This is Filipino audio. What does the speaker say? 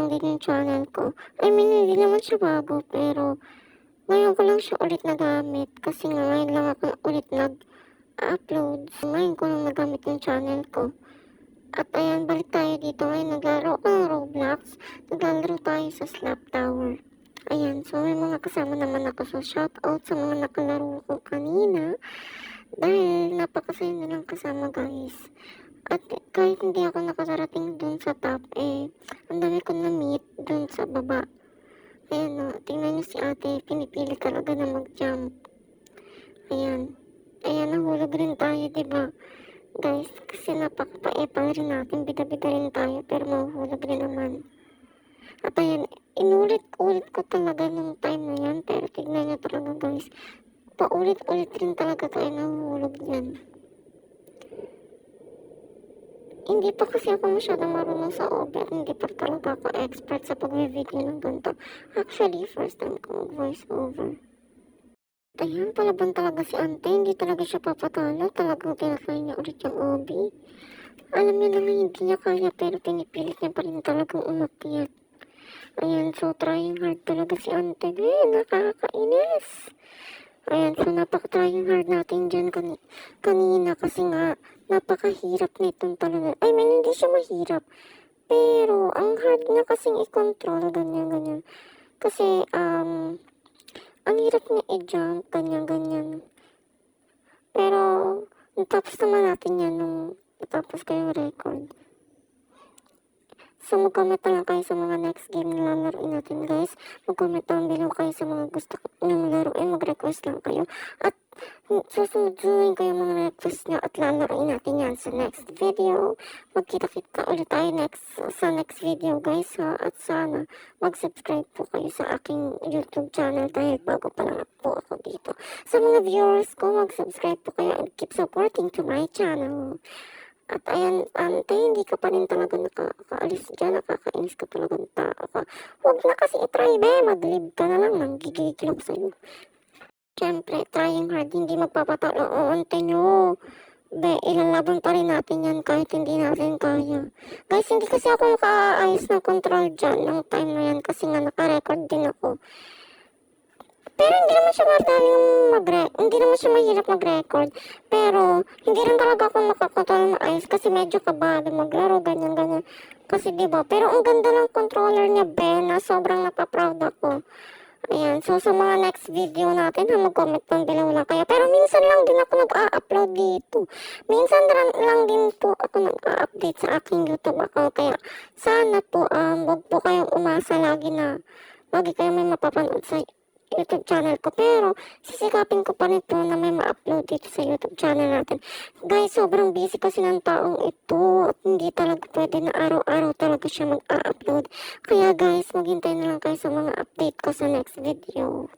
lang din yung channel ko. I mean, hindi naman siya bago, pero ngayon ko lang siya ulit nagamit kasi nga ngayon lang ako ulit nag-upload. So, ngayon ko lang nagamit yung channel ko. At ayan, balik tayo dito. Ngayon, naglaro ako ng Roblox. Naglalaro tayo sa Slap Tower. Ayan, so may mga kasama naman ako. So, shoutout sa mga nakalaro ko kanina. Dahil napakasaya nilang kasama, guys. At kahit hindi ako nakarating dun sa top, ang dami ko na-meet dun sa baba. Ayan o, tingnan niyo si ate, pinipili talaga na mag-jump. Ayan. Ayan, nahulog rin tayo, diba? Guys, kasi napakapaepal rin natin, bida-bida rin tayo, pero mahuhulog rin naman. At ayan, inulit-ulit ko talaga nung time na yan, pero tignan niyo talaga, guys. Paulit-ulit rin talaga tayo nahuhulog yan. Hindi pa kasi ako masyadong marunong sa OB at hindi pa talaga ako expert sa pag-video ng ganito. Actually, first time ko mag-voice over. Ayan, palaban talaga si ante, hindi talaga siya papatalo, talagang tinakay niya ulit yung OB. Alam niya naman hindi niya kaya pero pinipilit niya pa rin talagang umakyat. Ayan, so trying hard talaga si ante. Nakakainis. Ayan, so napaka-trying hard natin dyan kanina kasi nga napakahirap nitong talaga. I mean, hindi siya mahirap. Pero, ang hard na kasing i-control, ganyan. Kasi, ang hirap niya i-jump, ganyan. Pero, natapos naman natin yan nung natapos ko yung record. So, mag-comment na lang kayo sa mga next game na lalaroin natin, guys. Mag-comment down below kayo sa mga gusto nyong laruin. Mag-request lang kayo. At susunod-sunod kayo mga request nyo at lalaroin natin yan sa next video. Magkita-kita ulit tayo sa next video, guys, ha? At sana mag-subscribe po kayo sa aking YouTube channel dahil bago pa lang po ako dito. Sa mga viewers ko, mag-subscribe po kayo and keep supporting to my channel. At ayan, ante, hindi ka pa rin talaga nakakaalis dyan, nakakainis ka talaga ng tao ka. Huwag na kasi itry, be, mag-live ka na lang, nanggigigil ako sa'yo. Siyempre, trying hard, hindi magpapatalo, o ante nyo. Be, ilalaban pa rin natin yan kahit hindi natin kaya. Guys, hindi kasi ako makaayos ng control dyan ng time na yan kasi nga naka-record din ako. Pero hindi naman siya hindi naman siya mahirap mag-record. Pero, hindi rin talaga ako makakontrol na ayos kasi medyo kabado maglaro, ganyan. Kasi diba, pero ang ganda ng controller niya, Ben, na sobrang napaproud ako. Ayan, so sa mga next video natin, mag-comment down below lang kayo. Pero minsan lang din ako nag-a-upload dito. Minsan lang din po ako nag-a-update sa aking YouTube account. Kaya, sana po, wag po kayong umasa lagi kayo may mapapanood sa YouTube channel ko. Pero, sisikapin ko pa rin po na may ma-upload dito sa YouTube channel natin. Guys, sobrang busy kasi ng taong ito. At hindi talaga pwede na araw-araw talaga siya mag-upload. Kaya guys, maghintay na lang kayo sa mga update ko sa next video.